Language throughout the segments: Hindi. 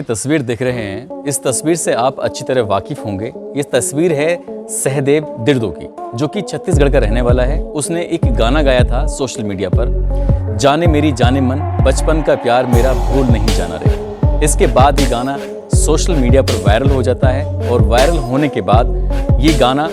तस्वीर देख रहे हैं, इस तस्वीर से आप अच्छी तरह वाकिफ होंगे। ये तस्वीर है सहदेव दिर्दो की, जो कि छत्तीसगढ़ का रहने वाला है। उसने एक गाना गाया था सोशल मीडिया पर, जाने मेरी जाने मन, बचपन का प्यार मेरा भूल नहीं जाना रे। इसके बाद ये गाना सोशल मीडिया पर वायरल हो जाता है और वायरल होने के बाद ये गाना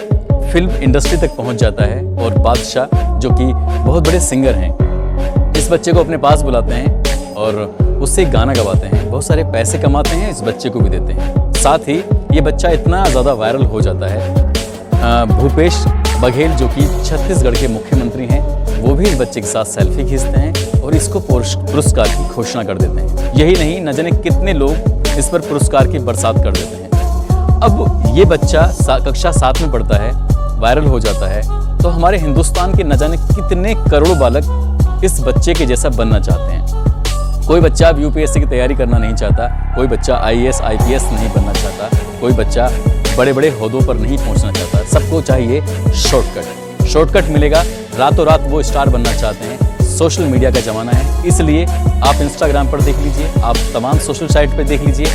फिल्म इंडस्ट्री तक पहुंच जाता है और बादशाह, जो कि बहुत बड़े सिंगर हैं, इस बच्चे को अपने पास बुलाते हैं और उससे गाना गवाते हैं। बहुत सारे पैसे कमाते हैं, इस बच्चे को भी देते हैं। साथ ही ये बच्चा इतना ज़्यादा वायरल हो जाता है, भूपेश बघेल जो कि छत्तीसगढ़ के मुख्यमंत्री हैं, वो भी इस बच्चे के साथ सेल्फी खींचते हैं और इसको पुरस्कार की घोषणा कर देते हैं। यही नहीं, न जाने कितने लोग इस पर पुरस्कार की बरसात कर देते हैं। अब ये बच्चा कक्षा 7 में पढ़ता है, वायरल हो जाता है, तो हमारे हिंदुस्तान के न जाने कितने करोड़ों बालक इस बच्चे के जैसा बनना चाहते हैं। कोई बच्चा अब यूपीएससी की तैयारी करना नहीं चाहता, कोई बच्चा आईएएस आईपीएस नहीं बनना चाहता, कोई बच्चा बड़े बड़े ओहदों पर नहीं पहुंचना चाहता। सबको चाहिए शॉर्टकट मिलेगा, रातों रात वो स्टार बनना चाहते हैं। सोशल मीडिया का ज़माना है, इसलिए आप इंस्टाग्राम पर देख लीजिए, आप तमाम सोशल साइट पर देख लीजिए,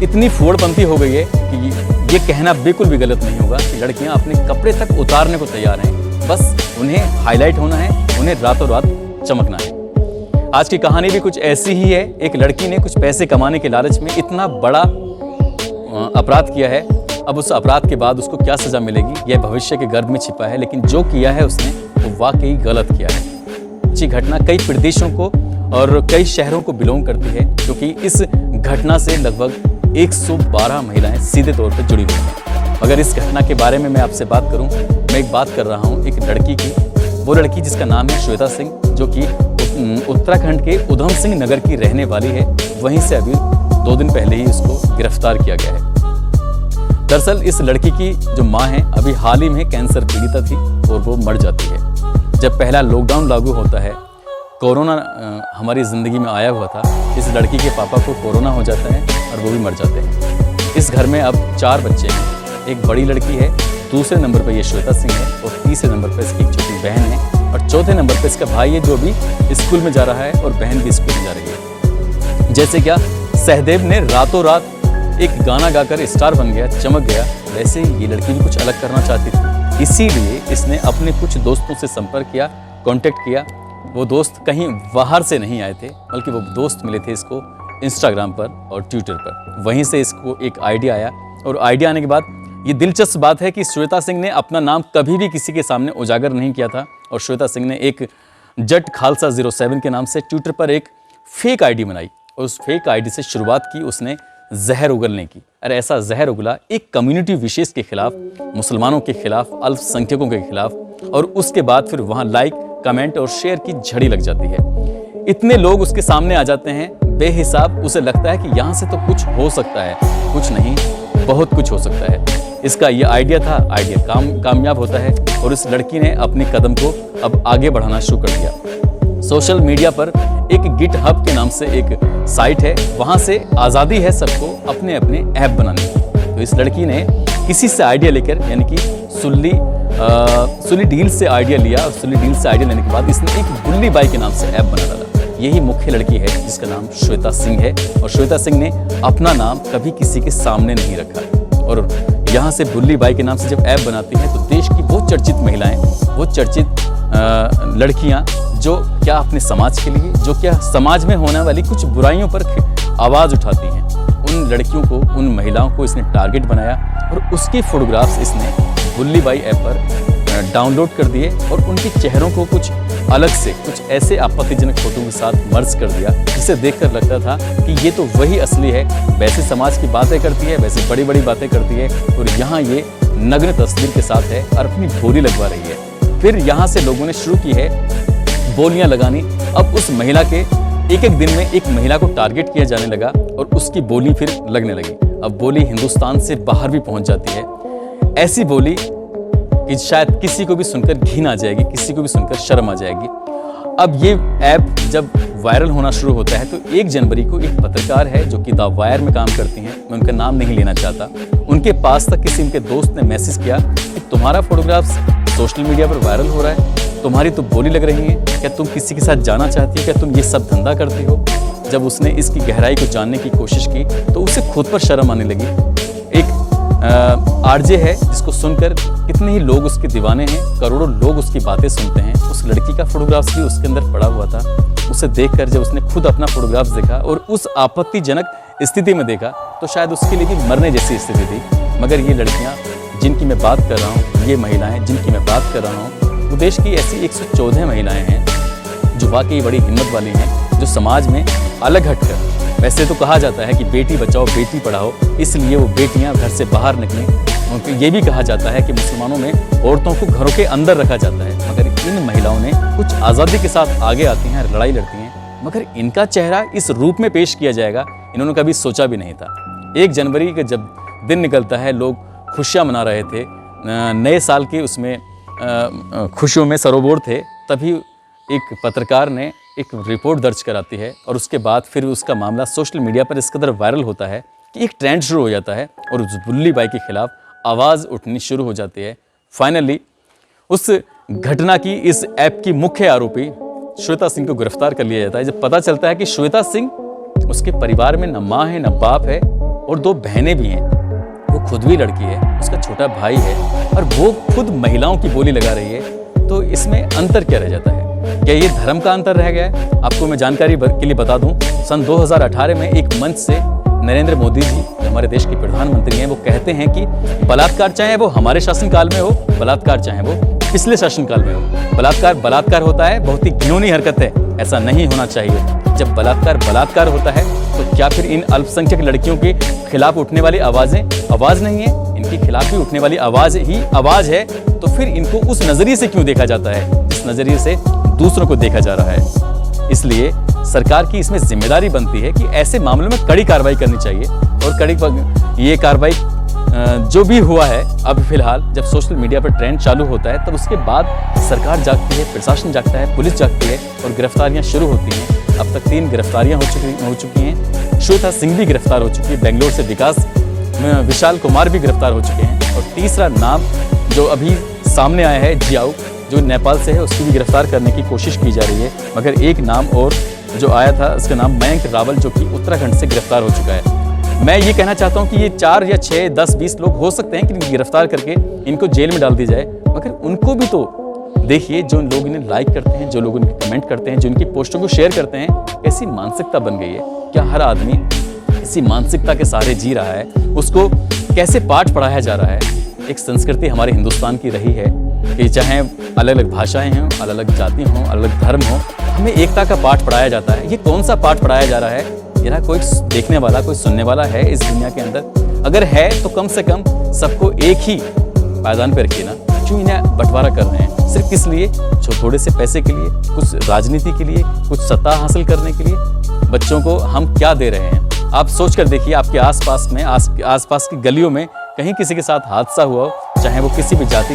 इतनी फूड़पंथी हो गई है कि ये कहना बिल्कुल भी गलत नहीं होगा कि लड़कियाँ अपने कपड़े तक उतारने को तैयार हैं। बस उन्हें हाईलाइट होना है, उन्हें रातों रात चमकना है। आज की कहानी भी कुछ ऐसी ही है। एक लड़की ने कुछ पैसे कमाने के लालच में इतना बड़ा अपराध किया है। अब उस अपराध के बाद उसको क्या सज़ा मिलेगी, यह भविष्य के गर्भ में छिपा है, लेकिन जो किया है उसने वो वाकई गलत किया है। ये घटना कई प्रदेशों को और कई शहरों को बिलोंग करती है, क्योंकि इस घटना से लगभग 112 महिलाएं सीधे तौर पर जुड़ी हुई हैं। अगर इस घटना के बारे में मैं आपसे बात करूं, मैं एक बात कर रहा हूं एक लड़की की। वो लड़की जिसका नाम है श्वेता सिंह, जो कि उत्तराखंड के उधम सिंह नगर की रहने वाली है। वहीं से अभी 2 दिन पहले ही उसको गिरफ्तार किया गया है। दरअसल इस लड़की की जो माँ है, अभी हाल ही में कैंसर पीड़िता थी और वो मर जाती है। जब पहला लॉकडाउन लागू होता है, कोरोना हमारी ज़िंदगी में आया हुआ था, इस लड़की के पापा को कोरोना हो जाता है और वो भी मर जाते हैं। इस घर में अब 4 बच्चे हैं। एक बड़ी लड़की है, दूसरे नंबर पर ये श्वेता सिंह है और तीसरे नंबर पर इसकी एक छोटी बहन है और चौथे नंबर पर इसका भाई है, जो भी स्कूल में जा रहा है और बहन भी स्कूल में जा रही है। जैसे क्या सहदेव ने रातों रात एक गाना गाकर स्टार बन गया, चमक गया, वैसे ये लड़की भी कुछ अलग करना चाहती थी। इसीलिए इसने अपने कुछ दोस्तों से संपर्क किया, कांटेक्ट किया। वो दोस्त कहीं बाहर से नहीं आए थे, बल्कि वो दोस्त मिले थे इसको इंस्टाग्राम पर और ट्विटर पर। वहीं से इसको एक आइडिया आया और आइडिया आने के बाद ये दिलचस्प बात है कि श्वेता सिंह ने अपना नाम कभी भी किसी के सामने उजागर नहीं किया था और श्वेता सिंह ने एक जट खालसा 07 के नाम से ट्विटर पर एक फेक आईडी बनाई और उस फेक आईडी से शुरुआत की उसने जहर उगलने की। अरे ऐसा जहर उगला एक कम्युनिटी विशेष के खिलाफ, मुसलमानों के खिलाफ, अल्पसंख्यकों के खिलाफ, और उसके बाद फिर वहाँ लाइक, कमेंट और शेयर की झड़ी लग जाती है। इतने लोग उसके सामने आ जाते हैं बेहिसाब, उसे लगता है कि यहाँ से तो कुछ हो सकता है। कुछ नहीं, बहुत कुछ हो सकता है। इसका ये आइडिया था, आइडिया कामयाब होता है और इस लड़की ने अपने कदम को अब आगे बढ़ाना शुरू कर दिया। सोशल मीडिया पर एक गिटहब के नाम से एक साइट है, वहाँ से आज़ादी है सबको अपने अपने ऐप बनाने की। तो इस लड़की ने किसी से आइडिया लेकर, यानी कि सुली डील से आइडिया लिया और सुली डील से आइडिया लेने के बाद इसने एक बुल्ली बाई के नाम से ऐप बना डाला। यही मुख्य लड़की है जिसका नाम श्वेता सिंह है और श्वेता सिंह ने अपना नाम कभी किसी के सामने नहीं रखा। और यहाँ से बुल्ली बाई के नाम से जब ऐप बनाती है तो देश की वो चर्चित महिलाएं, वो चर्चित लड़कियाँ जो क्या अपने समाज के लिए, जो क्या समाज में होने वाली कुछ बुराइयों पर आवाज़ उठाती हैं, उन लड़कियों को, उन महिलाओं को इसने टारगेट बनाया और उसकी फोटोग्राफ्स इसने बुल्ली बाई ऐप पर डाउनलोड कर दिए और उनके चेहरों को कुछ अलग से, कुछ ऐसे आपत्तिजनक फोटो के साथ मर्ज कर दिया, जिसे देखकर लगता था कि ये तो वही असली है। वैसे समाज की बातें करती है, वैसे बड़ी बड़ी बातें करती है और यहाँ ये नग्न तस्वीर के साथ है और अपनी बोली लगवा रही है। फिर यहाँ से लोगों ने शुरू की है बोलियां लगानी। अब उस महिला के एक दिन में एक महिला को टारगेट किया जाने लगा और उसकी बोली फिर लगने लगी। अब बोली हिंदुस्तान से बाहर भी पहुंच जाती है। ऐसी बोली कि शायद किसी को भी सुनकर घिन आ जाएगी, किसी को भी सुनकर शर्म आ जाएगी। अब ये ऐप जब वायरल होना शुरू होता है तो 1 जनवरी को एक पत्रकार है जो कि द वायर में काम करती हैं, मैं उनका नाम नहीं लेना चाहता, उनके पास तक किसी उनके दोस्त ने मैसेज किया कि तुम्हारा फोटोग्राफ्स सोशल मीडिया पर वायरल हो रहा है, तुम्हारी तो बोली लग रही है, क्या तुम किसी के साथ जाना चाहती हो, क्या तुम ये सब धंधा करती हो। जब उसने इसकी गहराई को जानने की कोशिश की तो उसे खुद पर शर्म आने लगी। एक आरजे है जिसको सुनकर कितने ही लोग उसके दीवाने हैं, करोड़ों लोग उसकी बातें सुनते हैं। उस लड़की का फोटोग्राफ भी उसके अंदर पड़ा हुआ था। उसे देखकर जब उसने खुद अपना फोटोग्राफ देखा और उस आपत्तिजनक स्थिति में देखा तो शायद उसके लिए भी मरने जैसी स्थिति थी। मगर ये लड़कियां जिनकी मैं बात कर रहा हूँ, ये महिलाएं जिनकी मैं बात कर रहा हूँ, वो देश की ऐसी 114 महिलाएं हैं जो वाकई बड़ी हिम्मत वाली हैं, जो समाज में अलग हटकर, वैसे तो कहा जाता है कि बेटी बचाओ बेटी पढ़ाओ, इसलिए वो बेटियां घर से बाहर निकलें। उनको ये भी कहा जाता है कि मुसलमानों में औरतों को घरों के अंदर रखा जाता है, मगर इन महिलाओं ने कुछ आज़ादी के साथ आगे आती हैं, लड़ाई लड़ती हैं। मगर इनका चेहरा इस रूप में पेश किया जाएगा, इन्होंने कभी सोचा भी नहीं था। 1 जनवरी का जब दिन निकलता है, लोग खुशियाँ मना रहे थे, नए साल के उसमें खुशियों में सरोबोर थे, तभी एक पत्रकार ने एक रिपोर्ट दर्ज कराती है और उसके बाद फिर उसका मामला सोशल मीडिया पर इस कदर वायरल होता है कि एक ट्रेंड शुरू हो जाता है और उस बुल्ली बाई के खिलाफ आवाज़ उठनी शुरू हो जाती है। फाइनली उस घटना की इस ऐप की मुख्य आरोपी श्वेता सिंह को गिरफ्तार कर लिया जाता है। जब पता चलता है कि श्वेता सिंह, उसके परिवार में न माँ है न बाप है और 2 बहनें भी हैं, वो खुद भी लड़की है, उसका छोटा भाई है और वो खुद महिलाओं की बोली लगा रही है, तो इसमें अंतर क्या रह जाता है? क्या ये धर्म का अंतर रह गया है? आपको मैं जानकारी के लिए बता दूं, सन 2018 में एक मंच से नरेंद्र मोदी जी, हमारे देश के प्रधानमंत्री हैं, वो कहते हैं कि बलात्कार चाहे वो हमारे शासनकाल में हो, बलात्कार चाहे वो पिछले शासनकाल में हो, बलात्कार होता है, बहुत ही घिनौनी हरकत है, ऐसा नहीं होना चाहिए। जब बलात्कार होता है तो क्या फिर इन अल्पसंख्यक लड़कियों के खिलाफ उठने वाली आवाज़ें आवाज़ नहीं है? इनके खिलाफ भी उठने वाली आवाज़ ही आवाज़ है, तो फिर इनको उस नज़रिए से क्यों देखा जाता है जिस नज़रिए से दूसरों को देखा जा रहा है? इसलिए सरकार की इसमें जिम्मेदारी बनती है कि ऐसे मामलों में कड़ी कार्रवाई करनी चाहिए। और ये कार्रवाई जो भी हुआ है अभी फिलहाल, जब सोशल मीडिया पर ट्रेंड चालू होता है तब उसके बाद सरकार जागती है, प्रशासन जागता है, पुलिस जागती है और गिरफ्तारियां शुरू होती हैं। अब तक 3 गिरफ्तारियां हो चुकी हैं। श्वेता सिंह भी गिरफ्तार हो चुकी है, बेंगलोर से विशाल कुमार भी गिरफ्तार हो चुके हैं और तीसरा नाम जो अभी सामने आया है जियाऊ, जो नेपाल से है, उसकी भी गिरफ्तार करने की कोशिश की जा रही है। मगर एक नाम और जो आया था उसका नाम मयंक रावल, जो कि उत्तराखंड से गिरफ्तार हो चुका है। मैं ये कहना चाहता हूँ कि ये 4 या 6, 10, 20 लोग हो सकते हैं कि गिरफ्तार करके इनको जेल में डाल दी जाए, मगर उनको भी तो देखिए, जो लोग इन्हें लाइक करते हैं, जो लोग इनके कमेंट करते हैं, जो इनकी पोस्टों को शेयर करते हैं, कैसी मानसिकता बन गई है। क्या हर आदमी इसी मानसिकता के सहारे जी रहा है? उसको कैसे पाठ पढ़ाया जा रहा है? एक संस्कृति हमारे हिंदुस्तान की रही है कि चाहे अलग अलग भाषाएं हों, अलग अलग जाति हों, अलग अलग धर्म हों, हमें एकता का पाठ पढ़ाया जाता है। ये कौन सा पाठ पढ़ाया जा रहा है? ये ना कोई देखने वाला, कोई सुनने वाला है इस दुनिया के अंदर? अगर है तो कम से कम सबको एक ही पायदान पर रखिए ना। क्यों इन्हें बंटवारा कर रहे हैं? सिर्फ किस लिए? थोड़े से पैसे के लिए, कुछ राजनीति के लिए, कुछ सत्ता हासिल करने के लिए? बच्चों को हम क्या दे रहे हैं? आप सोच कर देखिए, आपके आसपास की गलियों में कहीं किसी के साथ हादसा हुआ हो, चाहे वो किसी भी जाति,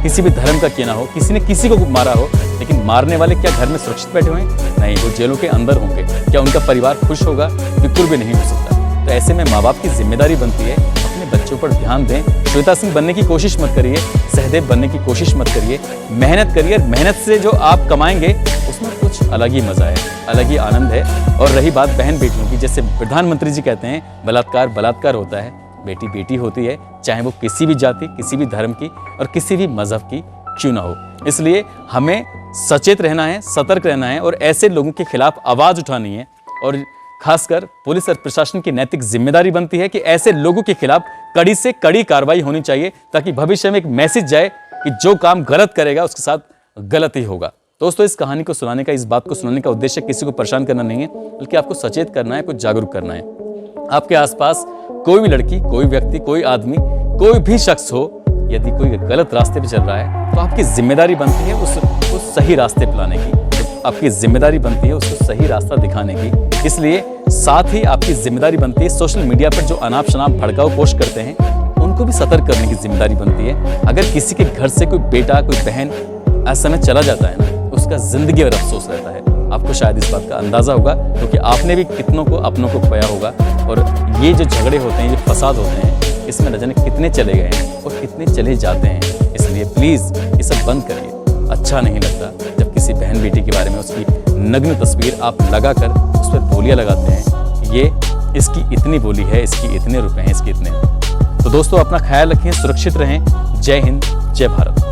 किसी भी धर्म का क्यों ना हो, किसी ने किसी को मारा हो, लेकिन मारने वाले क्या घर में सुरक्षित बैठे हुए हैं? नहीं, वो जेलों के अंदर होंगे। क्या उनका परिवार खुश होगा? बिल्कुल भी नहीं हो सकता। तो ऐसे में माँ बाप की जिम्मेदारी बनती है अपने बच्चों पर ध्यान दें। श्वेता सिंह बनने की कोशिश मत करिए, सहदेव बनने की कोशिश मत करिए। मेहनत करिए, मेहनत से जो आप कमाएंगे उसमें कुछ अलग ही मजा है, अलग ही आनंद है। और रही बात बहन बेटियों की, जैसे प्रधानमंत्री जी कहते हैं, बलात्कार होता है, बेटी बेटी होती है, चाहे वो किसी भी जाति, किसी भी धर्म की और किसी भी मजहब की क्यों ना हो। इसलिए हमें सचेत रहना है, सतर्क रहना है और ऐसे लोगों के खिलाफ आवाज़ उठानी है। और खासकर पुलिस और प्रशासन की नैतिक जिम्मेदारी बनती है कि ऐसे लोगों के खिलाफ कड़ी से कड़ी कार्रवाई होनी चाहिए, ताकि भविष्य में एक मैसेज जाए कि जो काम गलत करेगा उसके साथ गलत ही होगा। दोस्तों, इस कहानी को सुनाने का, इस बात को सुनाने का उद्देश्य किसी को परेशान करना नहीं है, बल्कि आपको सचेत करना है, कुछ जागरूक करना है। आपके आसपास कोई भी लड़की, कोई व्यक्ति, कोई आदमी, कोई भी शख्स हो, यदि कोई गलत रास्ते पे चल रहा है तो आपकी जिम्मेदारी बनती है उसको सही रास्ते पे लाने की। आपकी जिम्मेदारी बनती है उसको सही रास्ता दिखाने की। इसलिए साथ ही आपकी जिम्मेदारी बनती है सोशल मीडिया पर जो अनाप शनाप भड़काऊ पोस्ट करते हैं उनको भी सतर्क करने की जिम्मेदारी बनती है। अगर किसी के घर से कोई बेटा, कोई बहन ऐसे में चला जाता है ना, उसका जिंदगी और अफसोस रहता है। आपको शायद इस बात का अंदाजा होगा, क्योंकि आपने भी कितनों को अपनों को खोया होगा। और ये जो झगड़े होते हैं, ये फसाद होते हैं, इसमें न जाने कितने चले गए हैं और कितने चले जाते हैं। इसलिए प्लीज़ ये सब बंद करिए। अच्छा नहीं लगता जब किसी बहन बेटी के बारे में उसकी नग्न तस्वीर आप लगाकर उस पर बोलियां लगाते हैं, ये इसकी इतनी बोली है, इसकी इतने रुपए हैं, इसके इतने हैं। तो दोस्तों अपना ख्याल रखें, सुरक्षित रहें। जय हिंद, जय भारत।